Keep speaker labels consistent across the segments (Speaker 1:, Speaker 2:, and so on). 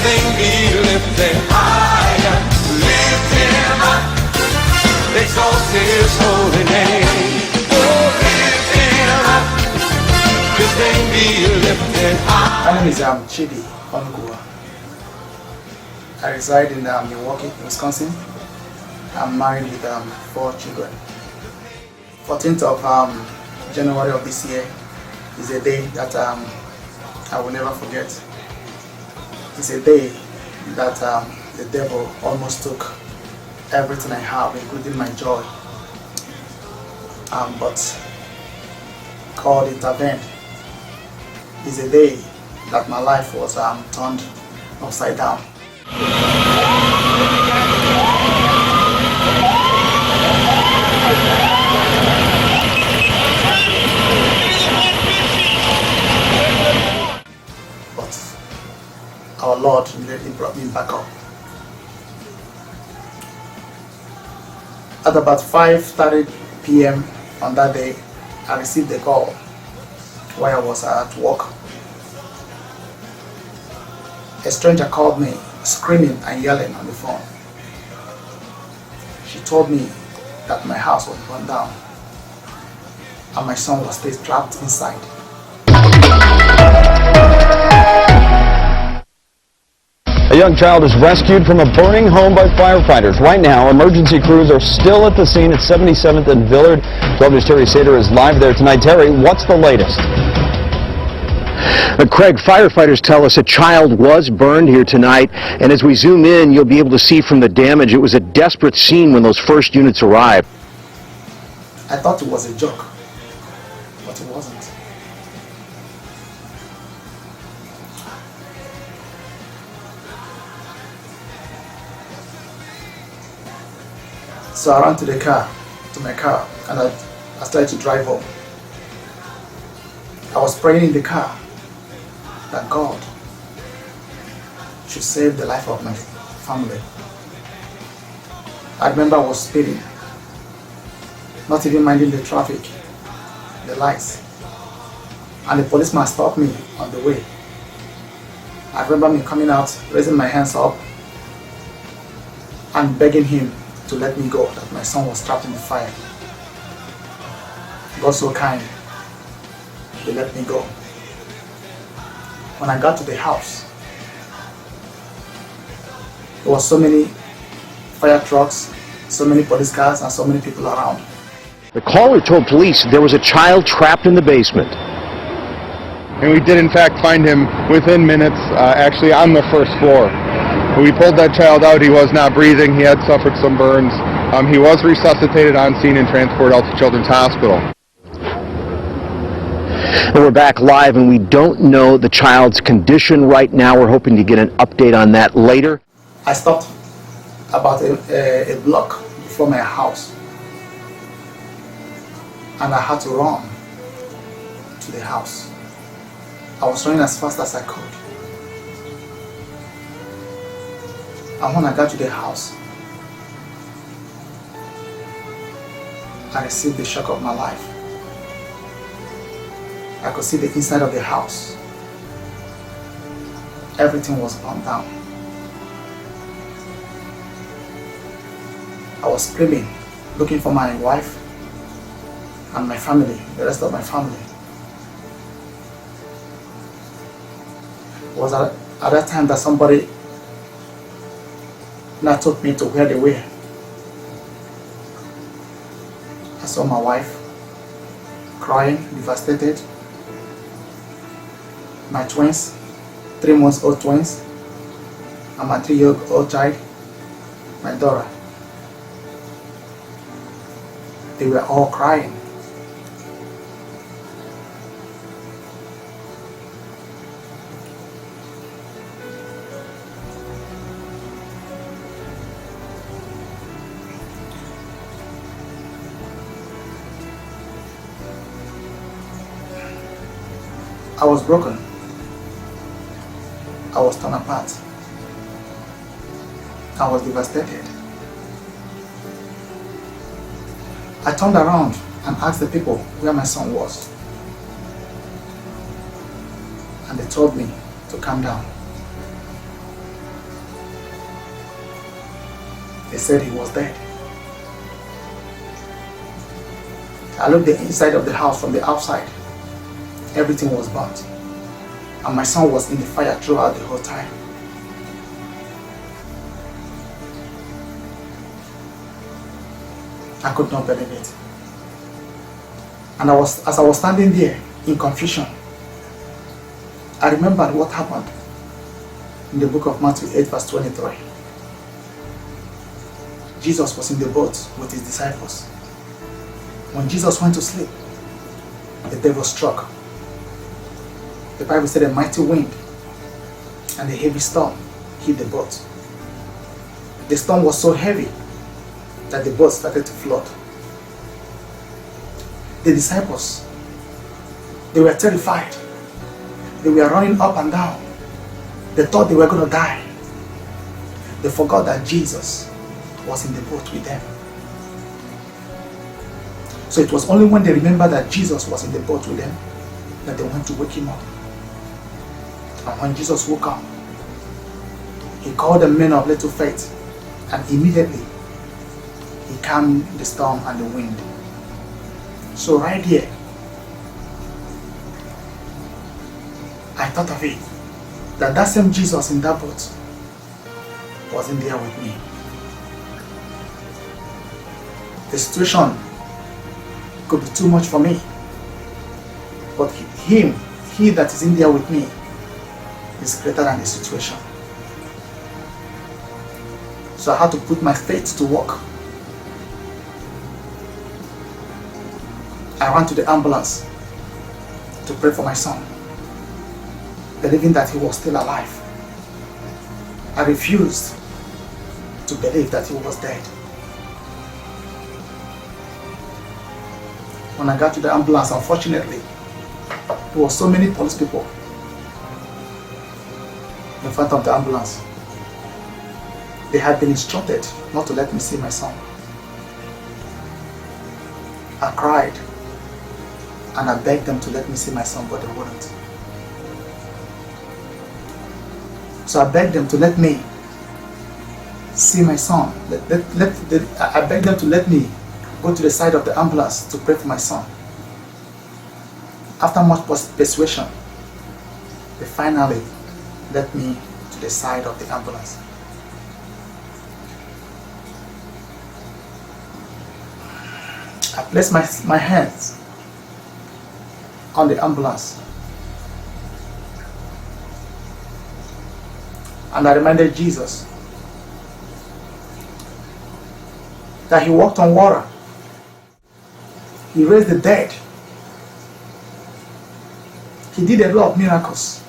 Speaker 1: name be lifted higher. Lift him up, exalt his holy name. Oh, lift him up, his name be lifted high.
Speaker 2: My name is Chidi Onugua. I reside in Milwaukee, Wisconsin. I'm married with 4 children. 14th of January of this year is a day that I will never forget. It's a day that the devil almost took everything I have, including my joy. But God intervened. It's a day that my life was turned upside down. But our Lord immediately brought me back up. At about 5:30 p.m. on that day, I received a call while I was at work. A stranger called me, screaming and yelling on the phone. She told me that my house was burned down and my son was still trapped inside.
Speaker 3: A young child is rescued from a burning home by firefighters. Right now, emergency crews are still at the scene at 77th and Villard. 12 News' Terry Sater is live there tonight. Terry, what's the latest?
Speaker 4: Craig, firefighters tell us a child was burned here tonight, and as we zoom in, you'll be able to see from the damage, it was a desperate scene when those first units arrived.
Speaker 2: I thought it was a joke, but it wasn't. So I ran to my car, and I started to drive home. I was praying in the car that God should save the life of my family. I remember I was speeding, not even minding the traffic, the lights, and the policeman stopped me on the way. I remember me coming out, raising my hands up, and begging him to let me go, that my son was trapped in the fire. God so kind, he let me go. When I got to the house, there was so many fire trucks, so many police cars, and so many people around.
Speaker 4: The caller told police there was a child trapped in the basement.
Speaker 5: And we did in fact find him within minutes, actually on the first floor. When we pulled that child out, he was not breathing, he had suffered some burns. He was resuscitated on scene and transported out to Children's Hospital.
Speaker 4: And we're back live, and we don't know the child's condition right now. We're hoping to get an update on that later.
Speaker 2: I stopped about a block before my house, and I had to run to the house. I was running as fast as I could. And when I got to the house, I received the shock of my life. I could see the inside of the house. Everything was burned down. I was screaming, looking for my wife and my family, the rest of my family. It was at that time that somebody now took me to where they were. I saw my wife crying, devastated. My twins, 3-month-old twins, and my 3-year-old child, my daughter. They were all crying. I was broken. I was torn apart. I was devastated. I turned around and asked the people where my son was. And they told me to calm down. They said he was dead. I looked the inside of the house from the outside. Everything was burnt. And my son was in the fire throughout the whole time. I could not believe it. And as I was standing there in confusion, I remembered what happened in the book of Matthew 8 verse 23. Jesus was in the boat with his disciples. When Jesus went to sleep, the devil struck. The Bible said a mighty wind and a heavy storm hit the boat. The storm was so heavy that the boat started to float. The disciples, they were terrified. They were running up and down. They thought they were going to die. They forgot that Jesus was in the boat with them. So it was only when they remembered that Jesus was in the boat with them that they went to wake him up. And when Jesus woke up, he called the men of little faith, and immediately he calmed the storm and the wind. So right here, I thought of it, that same Jesus in that boat wasn't there with me. The situation could be too much for me, but he that is in there with me is greater than the situation. So I had to put my faith to work. I ran to the ambulance to pray for my son, believing that he was still alive. I refused to believe that he was dead. When I got to the ambulance, unfortunately, there were so many police people in front of the ambulance. They had been instructed not to let me see my son. I cried and I begged them to let me see my son, but they wouldn't. So I begged them to let me see my son. I begged them to let me go to the side of the ambulance to pray for my son. After much persuasion, they finally led me to the side of the ambulance. I placed my hands on the ambulance, and I reminded Jesus that he walked on water. He raised the dead. He did a lot of miracles.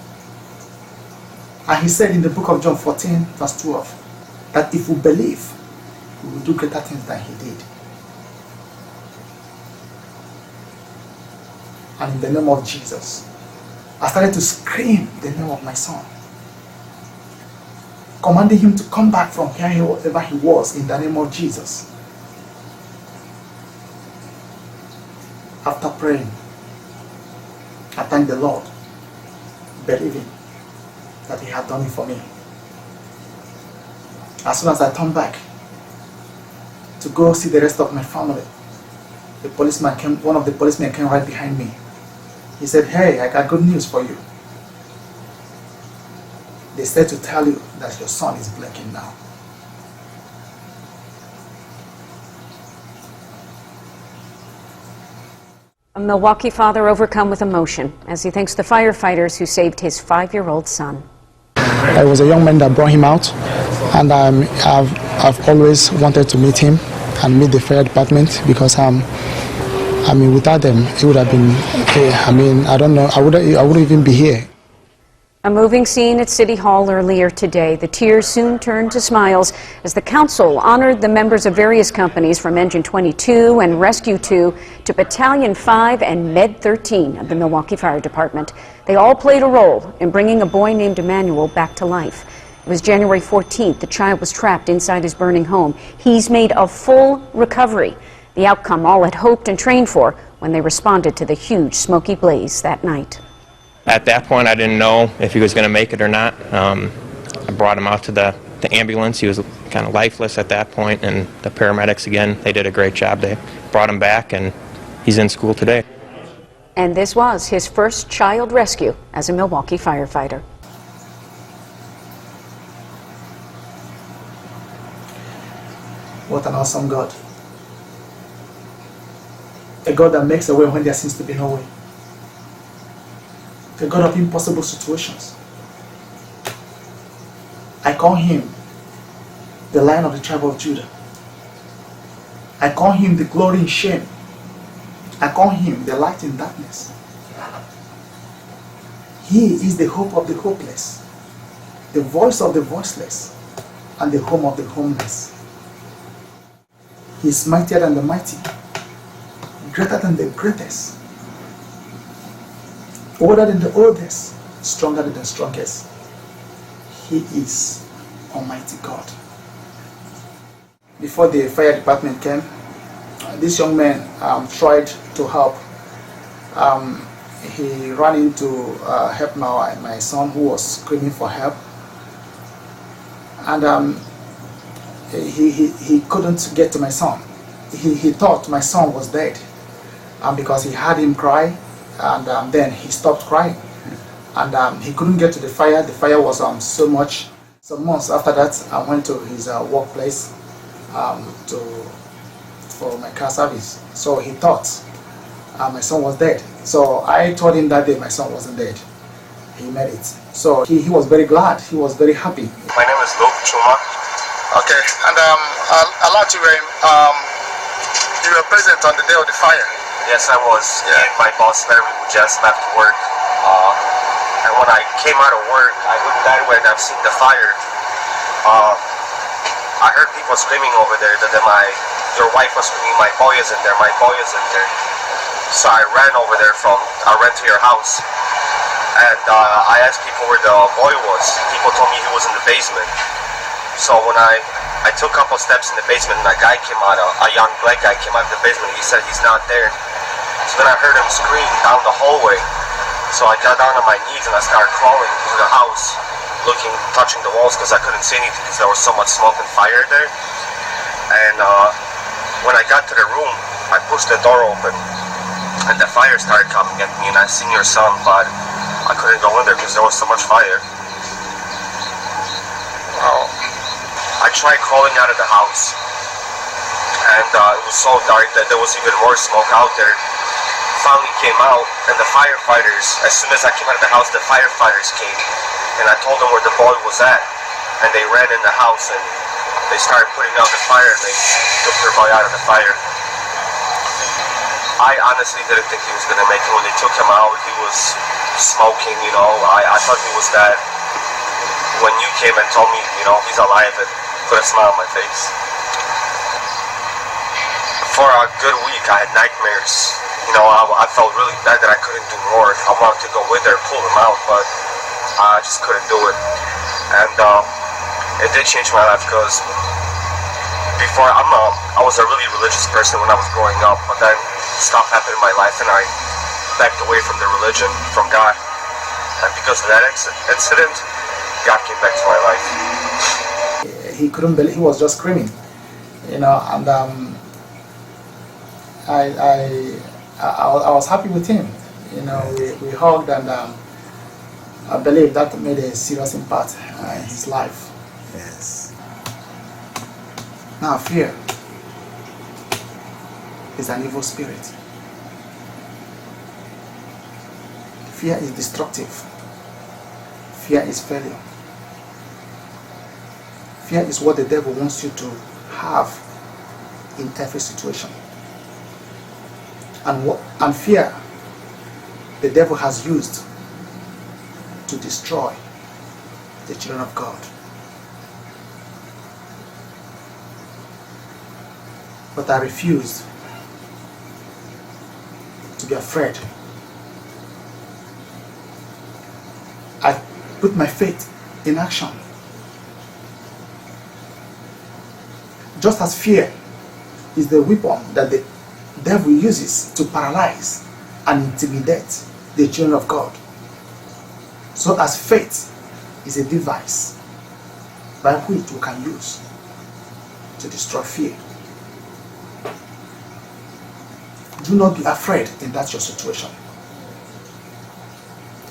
Speaker 2: And he said in the book of John 14 verse 12 that if we believe, we will do greater things than he did. And in the name of Jesus, I started to scream the name of my son, commanding him to come back from wherever he was in the name of Jesus. After praying, I thanked the Lord, believing that he had done it for me. As soon as I turned back to go see the rest of my family, one of the policemen came right behind me. He said, "Hey, I got good news for you. They said to tell you that your son is blinking now."
Speaker 6: A Milwaukee father overcome with emotion as he thanks the firefighters who saved his 5-year-old son.
Speaker 2: I was a young man that brought him out, and I've always wanted to meet him and meet the fire department because without them, it would have been, I don't know, I wouldn't even be here.
Speaker 6: A moving scene at City Hall earlier today. The tears soon turned to smiles as the council honored the members of various companies from Engine 22 and Rescue 2 to Battalion 5 and Med 13 of the Milwaukee Fire Department. They all played a role in bringing a boy named Emmanuel back to life. It was January 14th. The child was trapped inside his burning home. He's made a full recovery. The outcome all had hoped and trained for when they responded to the huge smoky blaze that night.
Speaker 7: At that point, I didn't know if he was going to make it or not. I brought him out to the the ambulance. He was kind of lifeless at that point, and the paramedics, again, they did a great job. They brought him back, and he's in school today.
Speaker 6: And this was his first child rescue as a Milwaukee firefighter.
Speaker 2: What an awesome God. A God that makes a way when there seems to be no way. A God of impossible situations. I call him the Lion of the tribe of Judah. I call him the glory in shame. I call him the light in darkness. He is the hope of the hopeless, the voice of the voiceless, and the home of the homeless. He is mightier than the mighty, greater than the greatest, older than the oldest, stronger than the strongest. He is Almighty God. Before the fire department came, this young man tried to help. He ran in to help my son, who was screaming for help, and he couldn't get to my son. He thought my son was dead, because he heard him cry, and then he stopped crying, and he couldn't get to the fire. The fire was so much. Some months after that, I went to his workplace for my car service. So he thought my son was dead. So I told him that day my son wasn't dead. He made it. So he was very glad. He was very happy.
Speaker 8: My name is Luke Chuma. Okay, and I'd like to you were present on the day of the fire.
Speaker 9: Yes, I was. Yeah. And my boss Larry just left work. And when I came out of work, I looked that way and I've seen the fire. I heard people screaming over there that your wife was screaming, "My boy is in there, my boy is in there." So I ran over there I ran to your house. And I asked people where the boy was. People told me he was in the basement. So when I took a couple steps in the basement and a guy came out, a young black guy came out of the basement, and he said he's not there. So then I heard him scream down the hallway. So I got down on my knees and I started crawling to the house, touching the walls because I couldn't see anything because there was so much smoke and fire there. And when I got to the room, I pushed the door open and the fire started coming at me, and I seen your son, but I couldn't go in there because there was so much fire. I tried crawling out of the house, and it was so dark that there was even more smoke out there. Finally came out, and the firefighters, as soon as I came out of the house, the firefighters came, and I told them where the boy was at, and they ran in the house, and they started putting out the fire, and they took their boy out of the fire. I honestly didn't think he was going to make it. When they took him out, he was smoking, I thought he was dead. When you came and told me, he's alive, it put a smile on my face. For a good week, I had nightmares. I felt really bad that I couldn't do more. I wanted to go with her, pull him out, but I just couldn't do it. And it did change my life because before I was a really religious person when I was growing up, but then stuff happened in my life and I backed away from the religion, from God. And because of that incident, God came back to my life.
Speaker 2: He couldn't believe, he was just screaming, and I was happy with him. We hugged, and I believe that made a serious impact in his life.
Speaker 10: Yes.
Speaker 2: Now, fear is an evil spirit. Fear is destructive. Fear is failure. Fear is what the devil wants you to have in every situation. And fear, the devil has used to destroy the children of God. But I refuse to be afraid. I put my faith in action. Just as fear is the weapon that the devil uses to paralyze and intimidate the children of God, so as faith is a device by which we can use to destroy fear. Do not be afraid in that your situation.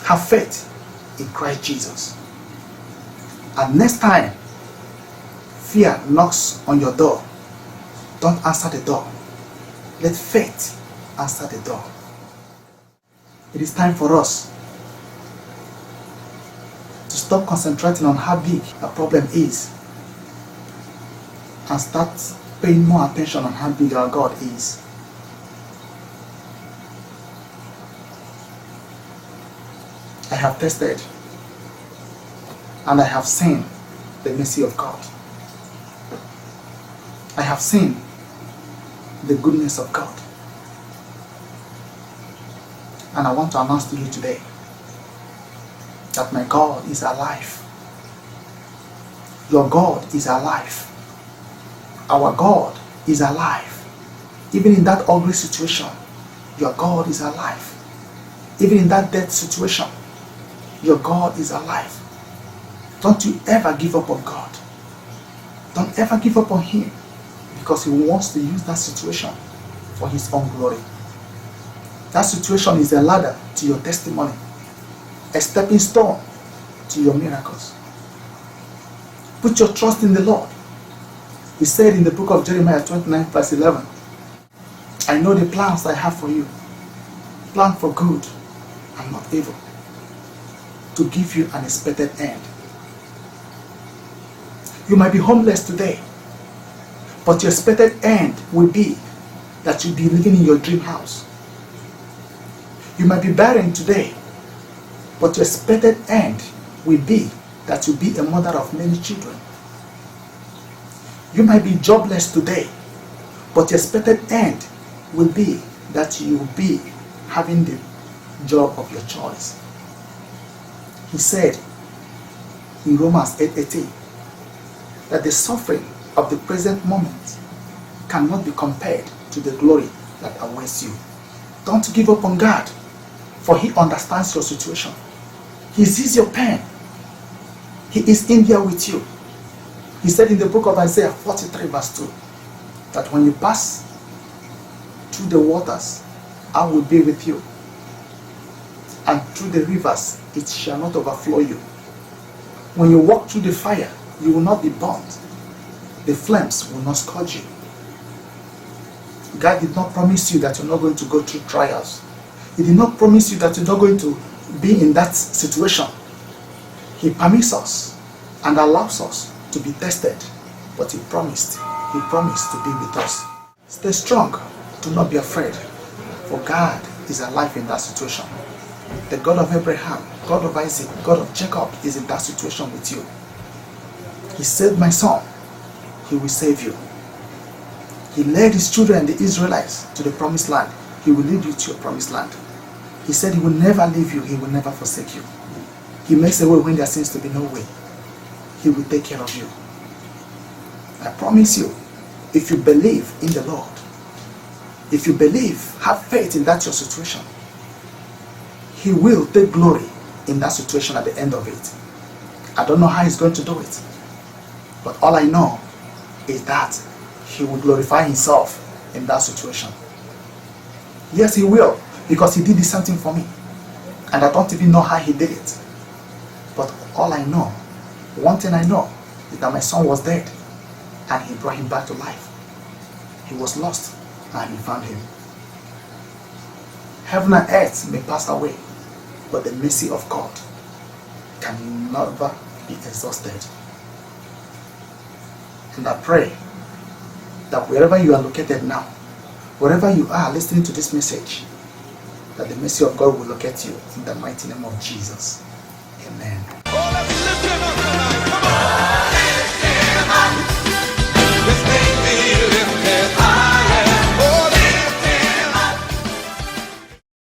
Speaker 2: Have faith in Christ Jesus. And next time fear knocks on your door, don't answer the door. Let faith answer the door. It is time for us to stop concentrating on how big a problem is and start paying more attention on how big our God is. I have tested and I have seen the mercy of God. I have seen the goodness of God. And I want to announce to you today that my God is alive. Your God is alive. Our God is alive. Even in that ugly situation, your God is alive. Even in that death situation, your God is alive. Don't you ever give up on God. Don't ever give up on Him, because He wants to use that situation for His own glory. That situation is a ladder to your testimony, a stepping stone to your miracles. Put your trust in the Lord. He said in the book of Jeremiah 29 verse 11, I know the plans I have for you, plan for good and not evil, to give you an expected end. You might be homeless today, but your expected end will be that you'll be living in your dream house. You might be barren today, but your expected end will be that you'll be a mother of many children. You might be jobless today, but your expected end will be that you will be having the job of your choice. He said in Romans 8:18 that the suffering of the present moment cannot be compared to the glory that awaits you. Don't give up on God, for He understands your situation. He sees your pain. He is in there with you. He said in the book of Isaiah 43 verse 2 that when you pass through the waters, I will be with you, and through the rivers it shall not overflow you. When you walk through the fire, you will not be burnt. The flames will not scorch you. God did not promise you that you're not going to go through trials. He did not promise you that you're not going to be in that situation. He permits us and allows us to be tested, but He promised to be with us. Stay strong. Do not be afraid, for God is alive in that situation. The God of Abraham, God of Isaac, God of Jacob is in that situation with you. He saved my son. He will save you. He led His children, the Israelites, to the promised land. He will lead you to your promised land. He said He will never leave you. He will never forsake you. He makes a way when there seems to be no way. He will take care of you. I promise you, if you believe in the Lord, if you believe, have faith in that your situation, He will take glory in that situation at the end of it. I don't know how He's going to do it, but all I know is that He will glorify Himself in that situation. Yes, He will, because He did the same thing for me, and I don't even know how He did it. But all I know, one thing I know, is that my son was dead, and He brought him back to life. He was lost, and He found him. Heaven and earth may pass away, but the mercy of God can never be exhausted. And I pray that wherever you are located now, wherever you are listening to this message, that the mercy of God will locate you in the mighty name of Jesus. Amen.